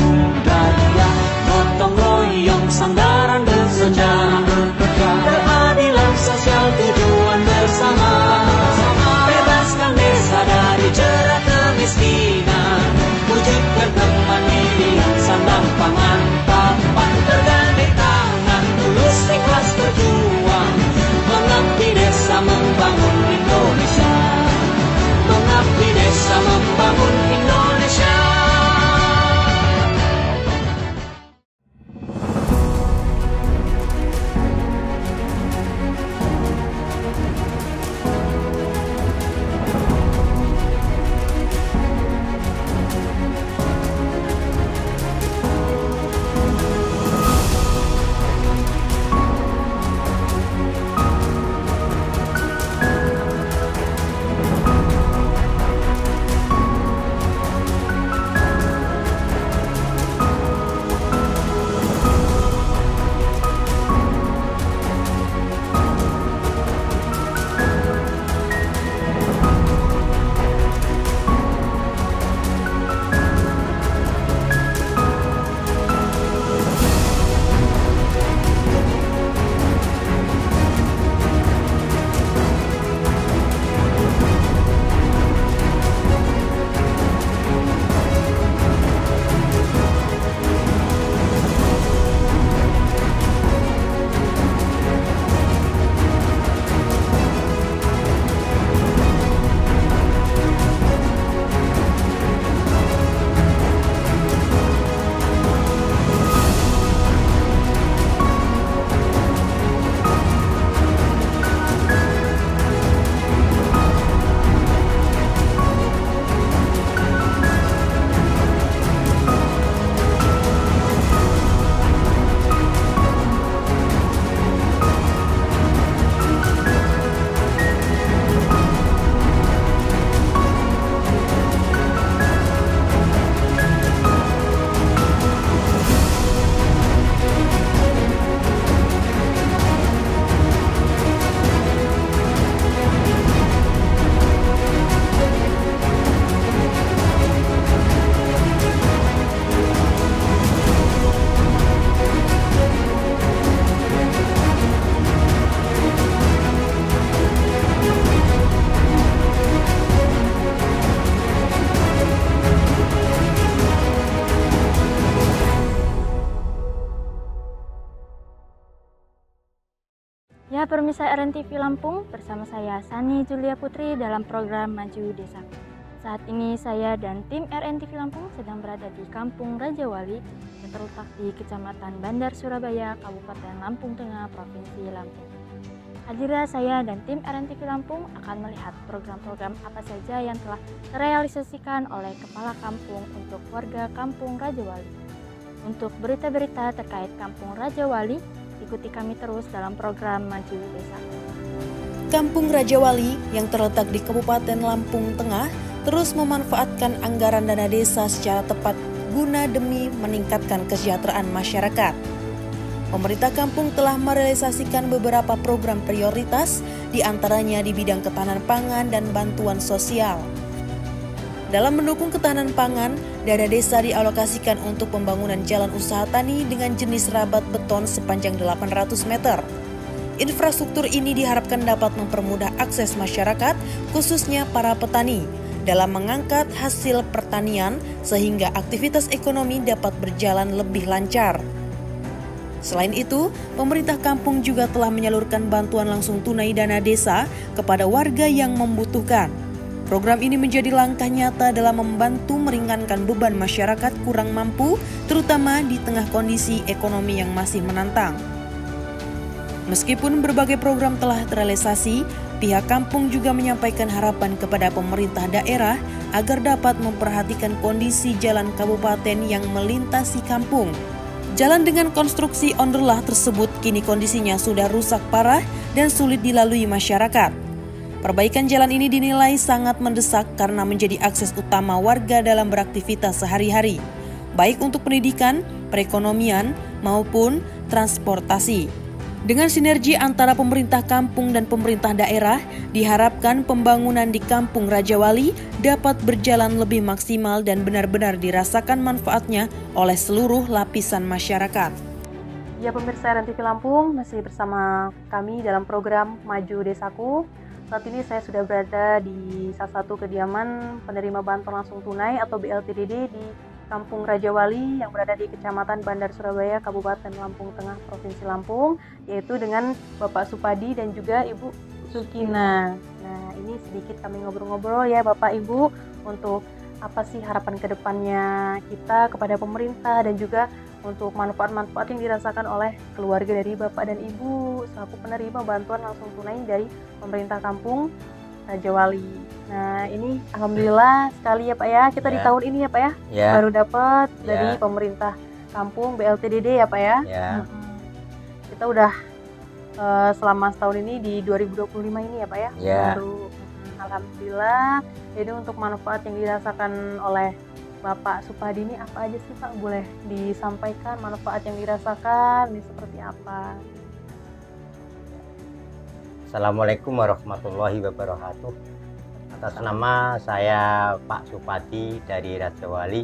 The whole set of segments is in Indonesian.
budaya, gotong royong sandaran bersejarah, keadilan sosial tujuan bersama, bebaskan desa dari jerat kemiskinan, wujudkan kemandirian sandang pangan papan, bergandeng tangan tulus ikhlas berjuang, mengabdi desa membangun Indonesia, mengabdi desa membangun Indonesia. Ya, pemirsa RNTV Lampung, bersama saya Sani Julia Putri dalam program Maju Desa. Saat ini saya dan tim RNTV Lampung sedang berada di Kampung Rajawali yang terletak di Kecamatan Bandar Surabaya, Kabupaten Lampung Tengah, Provinsi Lampung. Hadirnya saya dan tim RNTV Lampung akan melihat program-program apa saja yang telah terrealisasikan oleh Kepala Kampung untuk warga Kampung Rajawali. Untuk berita-berita terkait Kampung Rajawali, ikuti kami terus dalam program Maju Desa. Kampung Rajawali yang terletak di Kabupaten Lampung Tengah terus memanfaatkan anggaran dana desa secara tepat guna demi meningkatkan kesejahteraan masyarakat. Pemerintah kampung telah merealisasikan beberapa program prioritas, di antaranya di bidang ketahanan pangan dan bantuan sosial. Dalam mendukung ketahanan pangan, dana desa dialokasikan untuk pembangunan jalan usaha tani dengan jenis rabat beton sepanjang 800 meter. Infrastruktur ini diharapkan dapat mempermudah akses masyarakat, khususnya para petani, dalam mengangkat hasil pertanian sehingga aktivitas ekonomi dapat berjalan lebih lancar. Selain itu, pemerintah kampung juga telah menyalurkan bantuan langsung tunai dana desa kepada warga yang membutuhkan. Program ini menjadi langkah nyata dalam membantu meringankan beban masyarakat kurang mampu, terutama di tengah kondisi ekonomi yang masih menantang. Meskipun berbagai program telah terrealisasi, pihak kampung juga menyampaikan harapan kepada pemerintah daerah agar dapat memperhatikan kondisi jalan kabupaten yang melintasi kampung. Jalan dengan konstruksi onderlah tersebut kini kondisinya sudah rusak parah dan sulit dilalui masyarakat. Perbaikan jalan ini dinilai sangat mendesak karena menjadi akses utama warga dalam beraktivitas sehari-hari, baik untuk pendidikan, perekonomian, maupun transportasi. Dengan sinergi antara pemerintah kampung dan pemerintah daerah, diharapkan pembangunan di Kampung Rajawali dapat berjalan lebih maksimal dan benar-benar dirasakan manfaatnya oleh seluruh lapisan masyarakat. Ya pemirsa RNTV Lampung, masih bersama kami dalam program Maju Desaku. Saat ini saya sudah berada di salah satu kediaman penerima bantuan langsung tunai atau BLTDD di Kampung Rajawali yang berada di Kecamatan Bandar Surabaya, Kabupaten Lampung Tengah, Provinsi Lampung, yaitu dengan Bapak Supadi dan juga Ibu Sukina. Nah, ini sedikit kami ngobrol-ngobrol ya Bapak Ibu untuk apa sih harapan kedepannya kita kepada pemerintah dan juga untuk manfaat-manfaat yang dirasakan oleh keluarga dari Bapak dan Ibu selaku penerima bantuan langsung tunai dari pemerintah Kampung Rajawali. Nah, ini alhamdulillah sekali ya Pak ya, kita di tahun ini ya Pak ya, baru dapat dari pemerintah kampung BLTDD ya Pak ya. Kita udah selama setahun ini di 2025 ini ya Pak ya, baru alhamdulillah. Jadi untuk manfaat yang dirasakan oleh Bapak Supadi ini apa aja sih Pak? Boleh disampaikan manfaat yang dirasakan ini seperti apa? Assalamualaikum warahmatullahi wabarakatuh. Atas nama saya Pak Supadi dari Rajawali.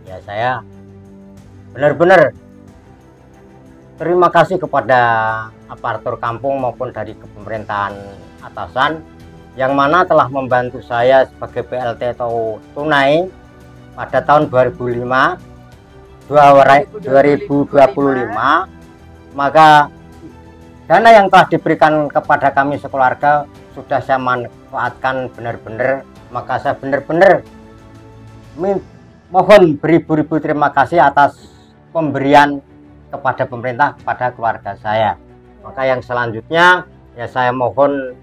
Ya, saya benar-benar terima kasih kepada aparatur kampung maupun dari pemerintahan atasan yang mana telah membantu saya sebagai PLT atau tunai pada tahun 2025. Maka dana yang telah diberikan kepada kami sekeluarga sudah saya manfaatkan benar-benar, maka saya benar-benar mohon beribu-ribu terima kasih atas pemberian kepada pemerintah kepada keluarga saya. Maka yang selanjutnya ya saya mohon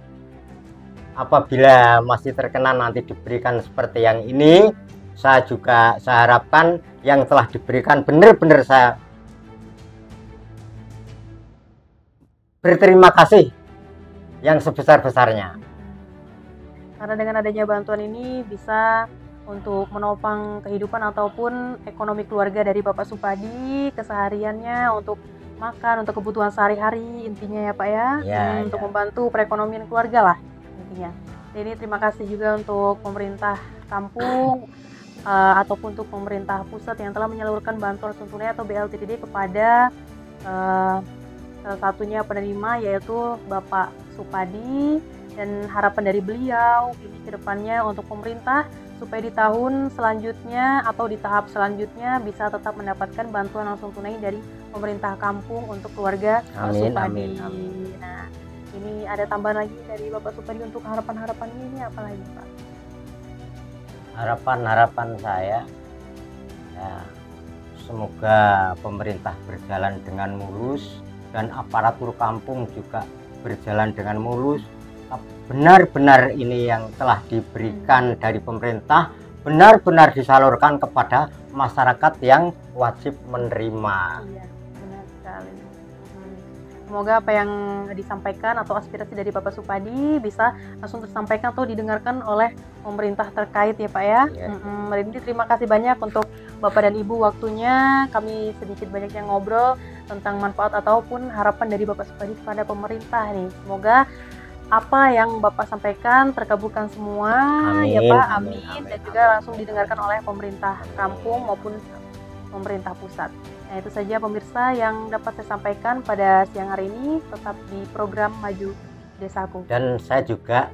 apabila masih terkenan nanti diberikan seperti yang ini, saya harapkan yang telah diberikan benar-benar saya berterima kasih yang sebesar-besarnya. Karena dengan adanya bantuan ini bisa untuk menopang kehidupan ataupun ekonomi keluarga dari Bapak Supadi, kesehariannya untuk makan, untuk kebutuhan sehari-hari intinya ya Pak ya, untuk membantu perekonomian keluarga lah intinya. Jadi terima kasih juga untuk pemerintah kampung ataupun untuk pemerintah pusat yang telah menyalurkan bantuan langsung tunai atau BLTDD kepada salah satunya penerima yaitu Bapak Supadi, dan harapan dari beliau ini kedepannya untuk pemerintah supaya di tahun selanjutnya atau di tahap selanjutnya bisa tetap mendapatkan bantuan langsung tunai dari pemerintah kampung untuk keluarga Supadi. Nah, ini ada tambahan lagi dari Bapak Supadi untuk harapan-harapan ini apa lagi Pak? Harapan saya ya, semoga pemerintah berjalan dengan mulus dan aparatur kampung juga berjalan dengan mulus. Benar-benar ini yang telah diberikan dari pemerintah benar-benar disalurkan kepada masyarakat yang wajib menerima. Iya, benar sekali. Semoga apa yang disampaikan atau aspirasi dari Bapak Supadi bisa langsung tersampaikan atau didengarkan oleh pemerintah terkait ya Pak ya. Jadi terima kasih banyak untuk Bapak dan Ibu waktunya. Kami sedikit banyak yang ngobrol tentang manfaat ataupun harapan dari Bapak Supadi kepada pemerintah nih. Semoga apa yang Bapak sampaikan terkabulkan semua ya Pak, amin. Dan juga langsung didengarkan oleh pemerintah kampung maupun pemerintah pusat. Nah itu saja pemirsa yang dapat saya sampaikan pada siang hari ini, tetap di program Maju Desaku. Dan saya juga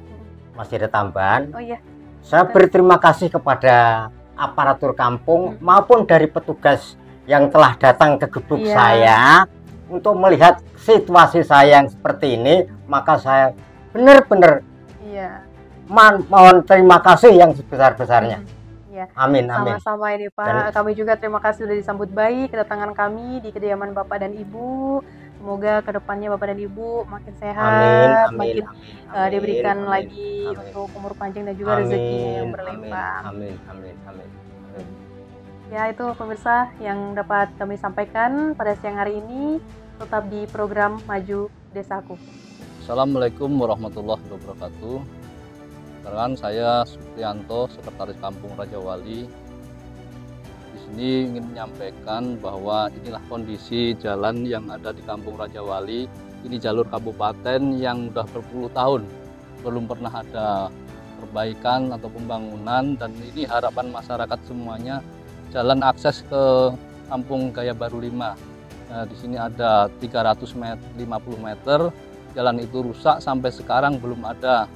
masih ada tambahan. Oh iya. Saya berterima kasih kepada aparatur kampung maupun dari petugas yang telah datang ke gebuk saya untuk melihat situasi saya yang seperti ini, maka saya benar-benar mohon terima kasih yang sebesar-besarnya. Amin, amin. Sama-sama ini Pak, kami juga terima kasih sudah disambut baik kedatangan kami di kediaman Bapak dan Ibu. Semoga kedepannya Bapak dan Ibu makin sehat, makin diberikan lagi untuk umur panjang dan juga rezekinya yang berlimpah. Amin, amin, amin. Ya itu pemirsa yang dapat kami sampaikan pada siang hari ini, tetap di program Maju Desaku. Assalamualaikum warahmatullahi wabarakatuh. Perkenalkan saya Supriyanto, Sekretaris Kampung Rajawali. Di sini ingin menyampaikan bahwa inilah kondisi jalan yang ada di Kampung Rajawali. Ini jalur kabupaten yang sudah berpuluh tahun belum pernah ada perbaikan atau pembangunan, dan ini harapan masyarakat semuanya jalan akses ke Kampung Gaya Baru 5. Nah, di sini ada 350 meter, jalan itu rusak sampai sekarang belum ada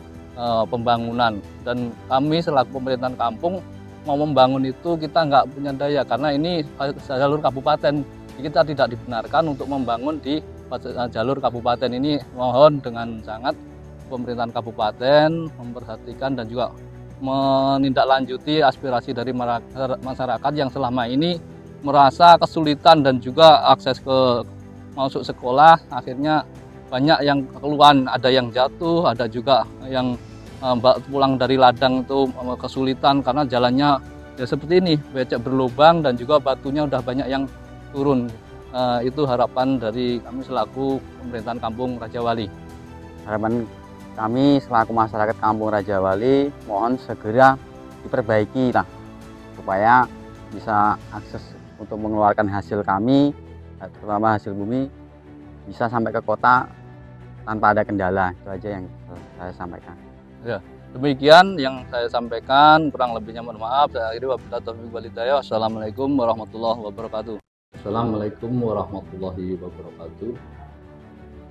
pembangunan, dan kami selaku pemerintahan kampung mau membangun itu kita nggak punya daya karena ini jalur kabupaten, kita tidak dibenarkan untuk membangun di jalur kabupaten ini. Mohon dengan sangat pemerintahan kabupaten memperhatikan dan juga menindaklanjuti aspirasi dari masyarakat yang selama ini merasa kesulitan dan juga akses ke masuk sekolah, akhirnya banyak yang keluhan, ada yang jatuh, ada juga yang pulang dari ladang itu kesulitan karena jalannya ya seperti ini, becek berlubang dan juga batunya udah banyak yang turun. Itu harapan dari kami selaku pemerintahan Kampung Rajawali. Harapan kami selaku masyarakat Kampung Rajawali mohon segera diperbaiki lah, supaya bisa akses untuk mengeluarkan hasil kami, terutama hasil bumi, bisa sampai ke kota tanpa ada kendala. Itu aja yang saya sampaikan. Ya, demikian yang saya sampaikan, kurang lebihnya mohon maaf. Saya akhiri wabillahi taufiq wal hidayah. Wassalamualaikum warahmatullahi wabarakatuh. Assalamualaikum warahmatullahi wabarakatuh.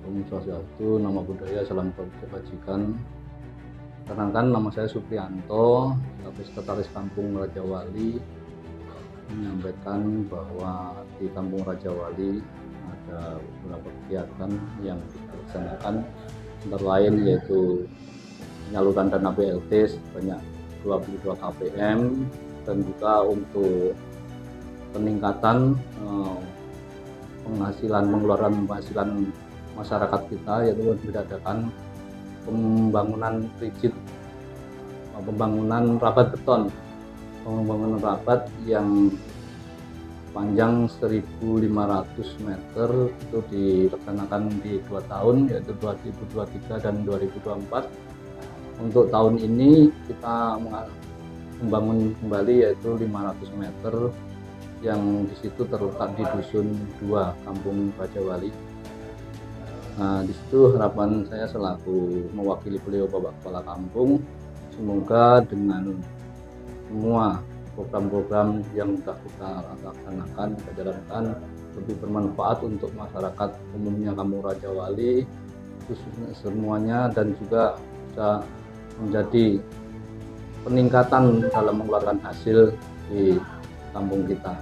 Om Swastiastu, nama budaya, salam kebajikan. Perkenalkan, nama saya Suprianto, Sekretaris Kampung Rajawali, menyampaikan bahwa di Kampung Rajawali ada beberapa kegiatan yang dilaksanakan, antara lain yaitu penyaluran dana BLT sebanyak 22 KPM, dan juga untuk peningkatan pengeluaran penghasilan masyarakat kita, yaitu diadakan pembangunan rigid, pembangunan rabat beton, pembangunan rabat yang panjang 1.500 meter itu dilaksanakan di 2 tahun, yaitu 2023 dan 2024. Untuk tahun ini kita membangun kembali yaitu 500 meter yang di situ terletak di Dusun 2 Kampung Rajawali. Nah, di situ harapan saya selaku mewakili beliau Bapak Kepala Kampung, semoga dengan semua program-program yang sudah kita laksanakan, kita jalankan, lebih bermanfaat untuk masyarakat umumnya Kampung Rajawali, khususnya semuanya, dan juga bisa menjadi peningkatan dalam mengeluarkan hasil di kampung kita.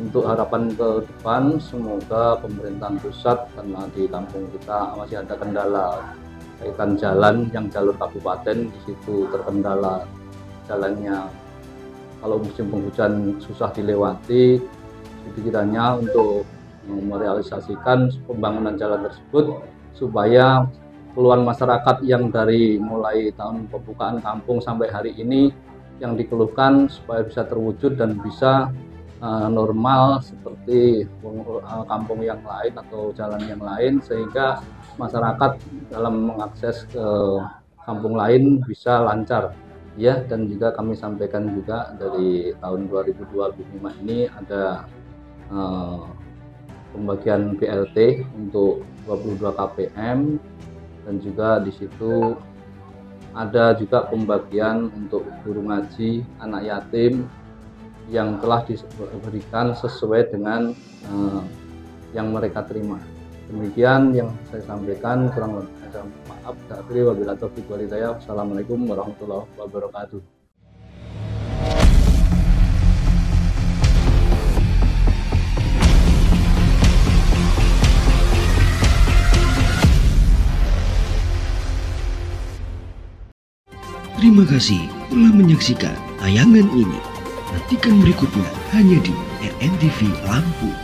Untuk harapan ke depan, semoga pemerintahan pusat, karena di kampung kita masih ada kendala kaitan jalan yang jalur kabupaten, di situ terkendala jalannya, kalau musim penghujan susah dilewati. Kiranya untuk merealisasikan pembangunan jalan tersebut supaya keluhan masyarakat yang dari mulai tahun pembukaan kampung sampai hari ini yang dikeluhkan supaya bisa terwujud dan bisa normal seperti kampung yang lain atau jalan yang lain, sehingga masyarakat dalam mengakses ke kampung lain bisa lancar ya. Dan juga kami sampaikan juga dari tahun 2025 ini ada pembagian BLT untuk 22 KPM, dan juga di situ ada juga pembagian untuk guru ngaji anak yatim yang telah diberikan sesuai dengan yang mereka terima. Demikian yang saya sampaikan, kurang lebih maaf. Wabillahi taufiq wal hidayah. Wassalamualaikum warahmatullahi wabarakatuh. Terima kasih telah menyaksikan tayangan ini. Nantikan berikutnya hanya di RNTV Lampung.